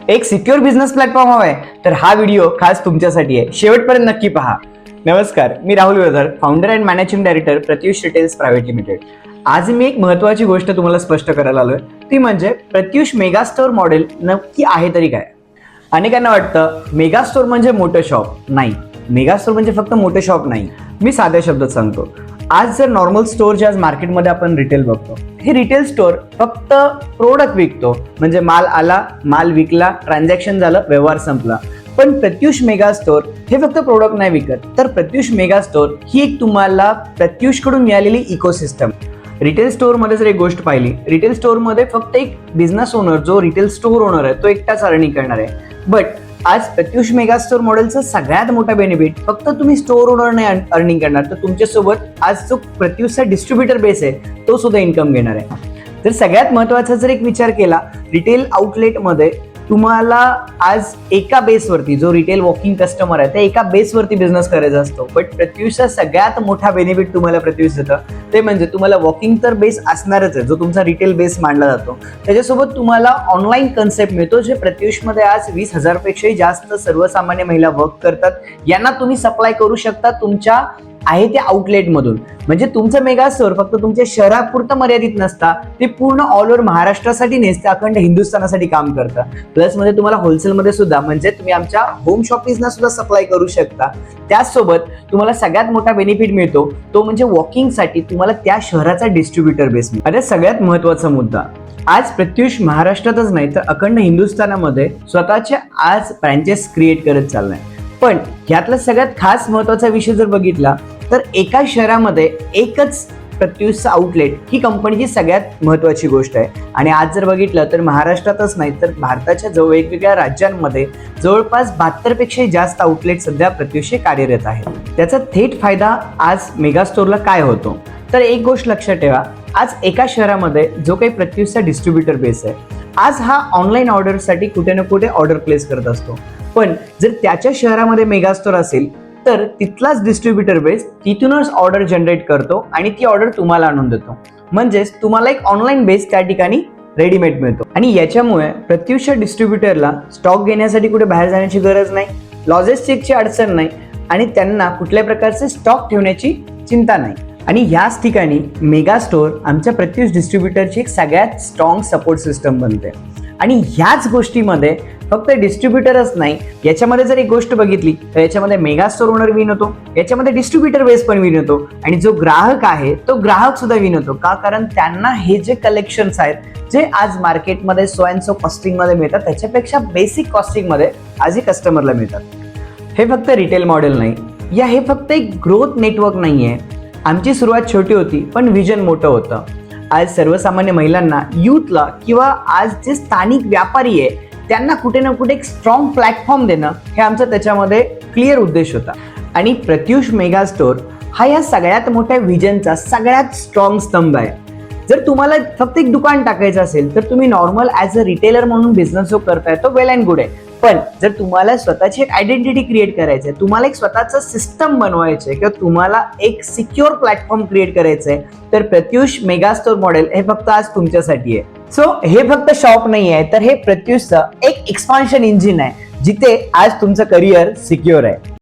एक secure business platform हवाय तर हा व्हिडिओ खास तुमच्यासाठी आहे. शेवटपर्यंत नक्की पहा. नमस्कार, मी Rahul Vedar, founder and managing director Pratyush retails private limited. आज मी एक महत्वाची गोष्ट तुम्हाला स्पष्ट करायला आलोय, ती म्हणजे प्रत्युष मेगा स्टोअर मॉडेल नक्की आहे तरी काय. अनेकांना वाटतं मेगा स्टोअर म्हणजे मोठं शॉप. नाही, मेगा स्टोअर म्हणजे फक्त मोठं शॉप नाही. मी साध्या शब्दात सांगतो. आज जर नॉर्मल स्टोअर जे आज मार्केटमध्ये आपण रिटेल बघतो, हे रिटेल स्टोअर फक्त प्रोडक्ट विकतो, म्हणजे माल आला, माल विकला, ट्रान्झॅक्शन झालं, व्यवहार संपला. पण प्रत्युष मेगा स्टोअर हे फक्त प्रोडक्ट नाही विकत, तर प्रत्युष मेगा स्टोअर ही एक तुम्हाला प्रत्युष कडून मिळालेली इकोसिस्टम. रिटेल स्टोअरमध्ये जर एक गोष्ट पाहिली, रिटेल स्टोअरमध्ये फक्त एक बिझनेस ओनर, जो रिटेल स्टोअर ओनर आहे, तो एकटाच अर्निंग करणार आहे. बट आज प्रत्युष मेगा स्टोअर मॉडेलचा सगळ्यात मोठा बेनिफिट फक्त तुम्ही स्टोअर ओनर नाही अर्निंग करणार, तर तुमच्यासोबत आज जो प्रत्युषचा डिस्ट्रीब्युटर बेस आहे तो सुद्धा इन्कम घेणार आहे. तर सगळ्यात महत्वाचा जर एक विचार केला, रिटेल आउटलेटमध्ये तुम्हाला आज एका बेसवरती, जो रिटेल वॉकिंग कस्टमर आहे, त्या एका बेसवरती बिझनेस करायचा असतो. बट प्रत्युषचा सगळ्यात मोठा बेनिफिट तुम्हाला प्रत्युष देतं, ते म्हणजे तुम्हाला वॉकिंग तर बेस असणारच आहे, जो तुमचा रिटेल बेस मानला जातो. त्याच्यासोबत तुम्हाला ऑनलाईन कन्सेप्ट मिळतो, जे प्रत्युषमध्ये आज 20,000 पेक्षाही जास्त सर्वसामान्य महिला वर्क करतात. यांना तुम्ही सप्लाय करू शकता तुमच्या आहे त्या आउटलेटमधून. म्हणजे तुमचं मेगा स्टोअर फक्त तुमच्या शहरापुरतं मर्यादित नसता, ते पूर्ण ऑल ओव्हर महाराष्ट्रासाठी नेसतं, अखंड हिंदुस्थानासाठी काम करतं. प्लस मध्ये तुम्हाला होलसेलमध्ये सुद्धा, म्हणजे तुम्ही आमच्या होम शॉपीजना सुद्धा सप्लाय करू शकता. त्याचसोबत तुम्हाला सगळ्यात मोठा बेनिफिट मिळतो, तो म्हणजे वॉकिंगसाठी तुम्हाला त्या शहराचा डिस्ट्रीब्युटर बेस मिळतो. आता सगळ्यात महत्वाचा मुद्दा, आज प्रत्युष महाराष्ट्रातच नाही तर अखंड हिंदुस्थानामध्ये स्वतःच्या आज ब्रँचेस क्रिएट करत चाललाय. पण यातला सगळ्यात खास महत्वाचा विषय जर बघितला, तर एका शहरामध्ये एकच प्रत्युषचा आउटलेट ही कंपनीची सगळ्यात महत्वाची गोष्ट आहे. आणि आज जर बघितलं तर महाराष्ट्रातच नाही तर भारताच्या वेगवेगळ्या राज्यांमध्ये जवळपास 72 पेक्षा जास्त आउटलेट सध्या प्रत्युषचे कार्यरत आहेत. त्याचा थेट फायदा आज मेगा स्टोअरला काय होतो, तर एक गोष्ट लक्षात ठेवा, आज एका शहरामध्ये जो काही प्रत्युषचा डिस्ट्रीब्युटर बेस आहे, आज हा ऑनलाईन ऑर्डरसाठी कुठे ना कुठे ऑर्डर प्लेस करत असतो. पण जर त्याच्या शहरामध्ये मेगा स्टोअर असेल तर तिथलाच डिस्ट्रीब्युटर बेस तिथूनच ऑर्डर जनरेट करतो आणि ती ऑर्डर तुम्हाला आणून देतो. म्हणजेच तुम्हाला एक ऑनलाईन बेस त्या ठिकाणी रेडीमेड मिळतो. आणि याच्यामुळे प्रत्युषच्या डिस्ट्रीब्युटरला स्टॉक घेण्यासाठी कुठे बाहेर जाण्याची गरज नाही, लॉजिस्टिकची अडचण नाही आणि त्यांना कुठल्या प्रकारचे स्टॉक ठेवण्याची चिंता नाही. आणि याच ठिकाणी मेगा स्टोअर आमच्या प्रत्युष डिस्ट्रीब्युटरची एक सगळ्यात स्ट्रॉंग सपोर्ट सिस्टम बनते. आणि ह्याच गोष्टीमध्ये फक्त डिस्ट्रीब्युटरच नाही, याच्यामध्ये जर एक गोष्ट बघितली तर याच्यामध्ये मेगा स्टोअर ओनर विन होतो, याच्यामध्ये डिस्ट्रीब्युटर बेस पण विन होतो आणि जो ग्राहक आहे तो ग्राहक सुद्धा विन होतो. का? कारण त्यांना हे जे कलेक्शन्स आहेत, जे आज मार्केटमध्ये सो अँड सो कॉस्टिंगमध्ये मिळतात, त्याच्यापेक्षा बेसिक कॉस्टिंगमध्ये आजही कस्टमरला मिळतात. हे फक्त रिटेल मॉडेल नाही, या हे फक्त एक ग्रोथ नेटवर्क नाही आहे. आमची सुरुवात छोटी होती पण विजन मोठं होतं. आज सर्वसामान्य महिलांना, यूथला किंवा आज जे स्थानिक व्यापारी आहे त्यांना कुठे ना कुठे एक स्ट्रॉंग प्लॅटफॉर्म देणं, हे आमचा त्याच्यामध्ये क्लिअर उद्देश होता. आणि प्रत्युष मेगा स्टोअर हा या सगळ्यात मोठ्या विजनचा सगळ्यात स्ट्रॉंग स्तंभ आहे. जर तुम्हाला फक्त एक दुकान टाकायचं असेल तर तुम्ही नॉर्मल ॲज अ रिटेलर म्हणून बिझनेस जो करताय तो वेल अँड गुड आहे. पण जर तुम्हाला स्वतःची एक आयडेंटिटी क्रिएट करायची आहे, तुम्हाला एक स्वतःचं सिस्टम बनवायचं आहे किंवा तुम्हाला एक सिक्युअर प्लॅटफॉर्म क्रिएट करायचं आहे, तर प्रत्युष मेगा स्टोअर मॉडेल हे फक्त आज तुमच्यासाठी आहे. सो हे फक्त शॉप नाही आहे, तर हे प्रत्युषचं एक एक्सपान्शन इंजिन आहे, जिथे आज तुमचं करिअर सिक्युअर आहे.